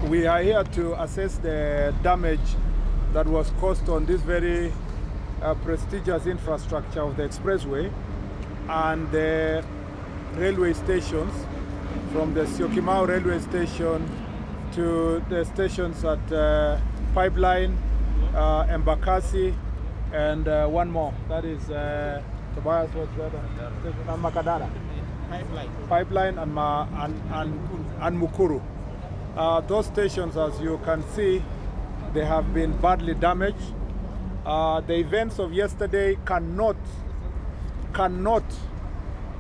We are here to assess the damage that was caused on this very prestigious infrastructure of the expressway and the railway stations, from the Syokimau railway station to the stations at Pipeline, Embakasi, and one more. That is Tobias, what's that? Makadara. Pipeline and Mukuru. Those stations, as you can see, they have been badly damaged. The events of yesterday cannot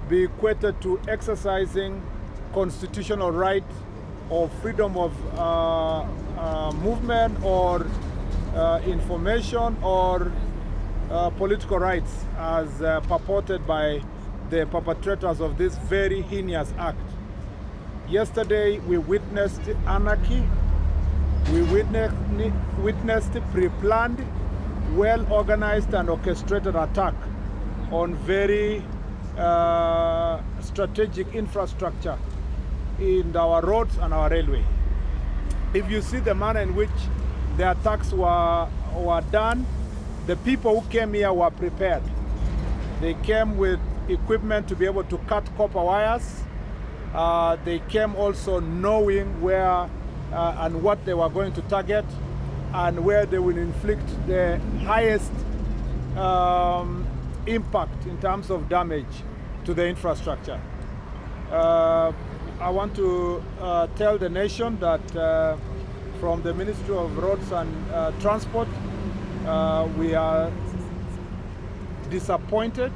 be equated to exercising constitutional right or freedom of movement or information or political rights as purported by the perpetrators of this very heinous act. Yesterday we witnessed anarchy, we witnessed pre-planned, well-organized and orchestrated attack on very strategic infrastructure in our roads and our railway. If you see the manner in which the attacks were done, the people who came here were prepared. They came with equipment to be able to cut copper wires. They came also knowing where and what they were going to target and where they will inflict the highest impact in terms of damage to the infrastructure. I want to tell the nation that from the Ministry of Roads and Transport, we are disappointed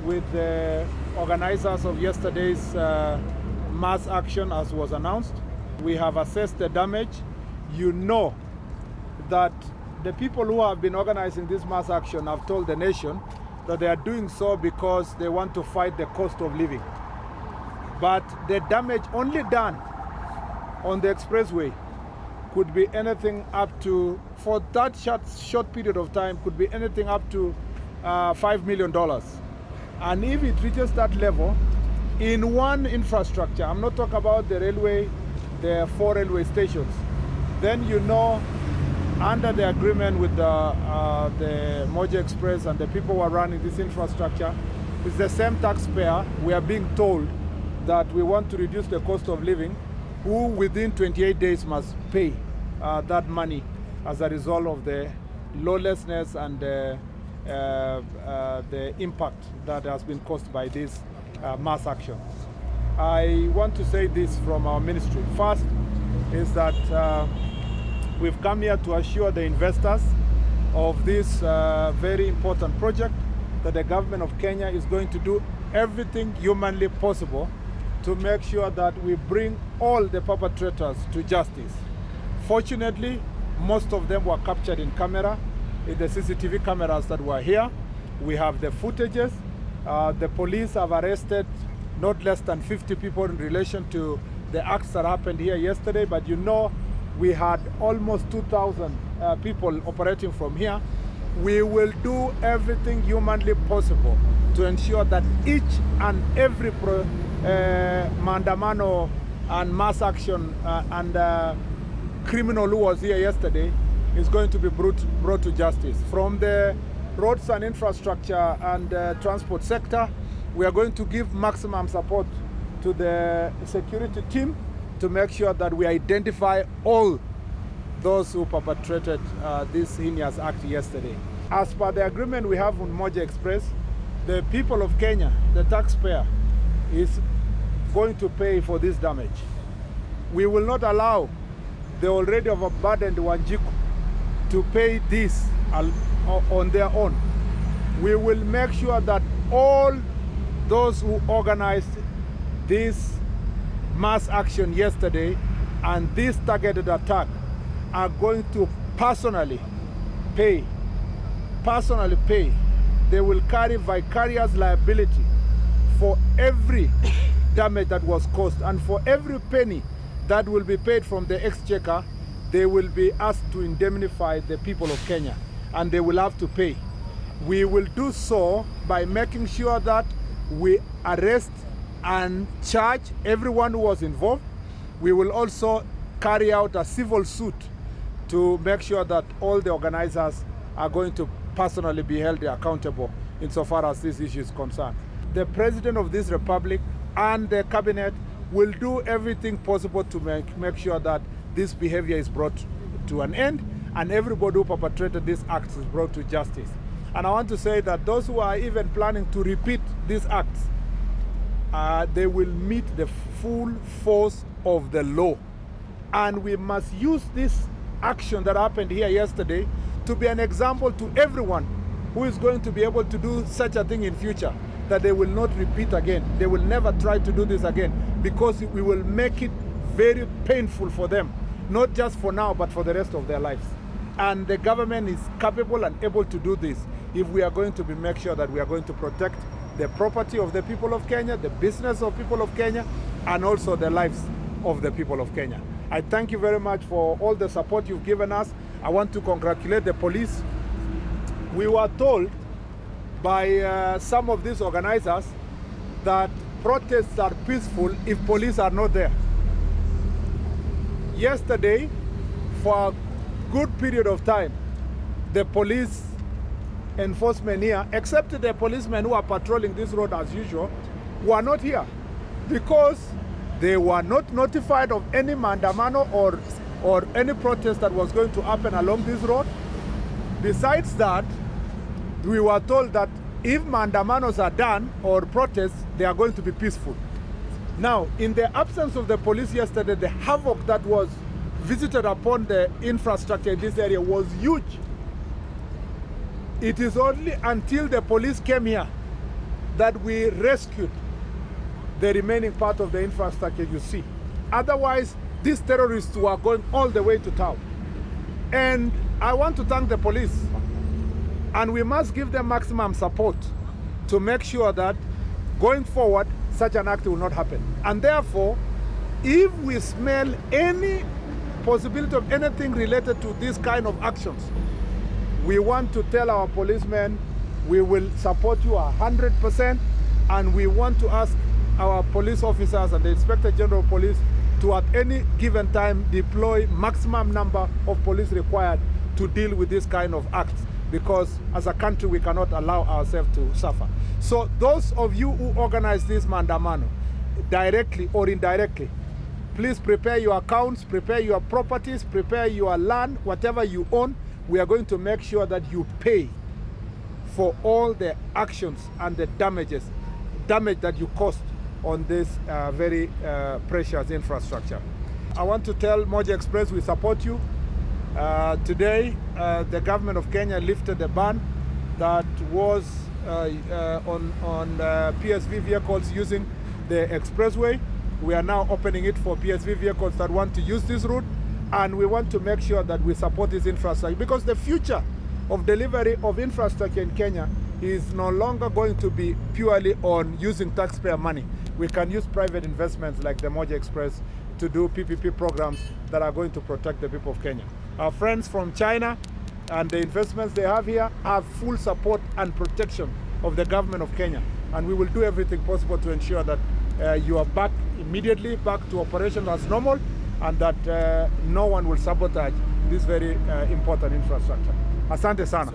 with the organizers of yesterday's mass action as was announced. We have assessed the damage. You know that the people who have been organizing this mass action have told the nation that they are doing so because they want to fight the cost of living. But the damage only done on the expressway could be anything up to, for that short period of time, could be anything up to $5 million. And if it reaches that level, in one infrastructure, I'm not talking about the railway, the 4 railway stations, then you know, under the agreement with the Moja Express and the people who are running this infrastructure, it's the same taxpayer. We are being told that we want to reduce the cost of living, who within 28 days must pay that money as a result of the lawlessness and the impact that has been caused by this mass action. I want to say this from our ministry. First is that we've come here to assure the investors of this very important project that the government of Kenya is going to do everything humanly possible to make sure that we bring all the perpetrators to justice. Fortunately, most of them were captured in camera, in the CCTV cameras that were here. We have the footages. The police have arrested not less than 50 people in relation to the acts that happened here yesterday, but you know we had almost 2,000 people operating from here. We will do everything humanly possible to ensure that each and every mandamano and mass action and criminal who was here yesterday is going to be brought to justice. From the roads and infrastructure and transport sector, we are going to give maximum support to the security team to make sure that we identify all those who perpetrated this heinous act yesterday. As per the agreement we have on Moja Express, the people of Kenya, the taxpayer, is going to pay for this damage. We will not allow the already overburdened Wanjiku to pay this on their own. We will make sure that all those who organized this mass action yesterday and this targeted attack are going to personally pay. They will carry vicarious liability for every damage that was caused, and for every penny that will be paid from the exchequer, they will be asked to indemnify the people of Kenya, and they will have to pay. We will do so by making sure that we arrest and charge everyone who was involved. We will also carry out a civil suit to make sure that all the organizers are going to personally be held accountable insofar as this issue is concerned. The President of this Republic and the Cabinet will do everything possible to make sure that this behavior is brought to an end and everybody who perpetrated these acts is brought to justice. And I want to say that those who are even planning to repeat these acts, they will meet the full force of the law. And we must use this action that happened here yesterday to be an example to everyone who is going to be able to do such a thing in future, that they will not repeat again. They will never try to do this again, because we will make it very painful for them, not just for now, but for the rest of their lives. And the government is capable and able to do this if we are going to make sure that we are going to protect the property of the people of Kenya, the business of people of Kenya, and also the lives of the people of Kenya. I thank you very much for all the support you've given us. I want to congratulate the police. We were told by some of these organizers that protests are peaceful if police are not there. Yesterday, for a good period of time, the police enforcement here, except the policemen who are patrolling this road as usual, were not here because they were not notified of any mandamano or any protest that was going to happen along this road. Besides that, we were told that if mandamanos are done or protests, they are going to be peaceful. Now, in the absence of the police yesterday, the havoc that was visited upon the infrastructure in this area was huge. It is only until the police came here that we rescued the remaining part of the infrastructure you see. Otherwise, these terrorists were going all the way to town. And I want to thank the police. And we must give them maximum support to make sure that going forward, such an act will not happen. And therefore, if we smell any possibility of anything related to this kind of actions, we want to tell our policemen we will support you 100%, and we want to ask our police officers and the Inspector General of Police to at any given time deploy maximum number of police required to deal with this kind of acts, because as a country we cannot allow ourselves to suffer. So those of you who organize this mandamano, directly or indirectly, please prepare your accounts, prepare your properties, prepare your land, whatever you own. We are going to make sure that you pay for all the actions and the damage that you caused on this very precious infrastructure. I want to tell Moja Express we support you. Today, the government of Kenya lifted the ban that was on PSV vehicles using the expressway. We are now opening it for PSV vehicles that want to use this route, and we want to make sure that we support this infrastructure, because the future of delivery of infrastructure in Kenya is no longer going to be purely on using taxpayer money. We can use private investments like the Moja Express to do PPP programs that are going to protect the people of Kenya. Our friends from China and the investments they have here have full support and protection of the government of Kenya. And we will do everything possible to ensure that you are back immediately, back to operation as normal, and that no one will sabotage this very important infrastructure. Asante sana.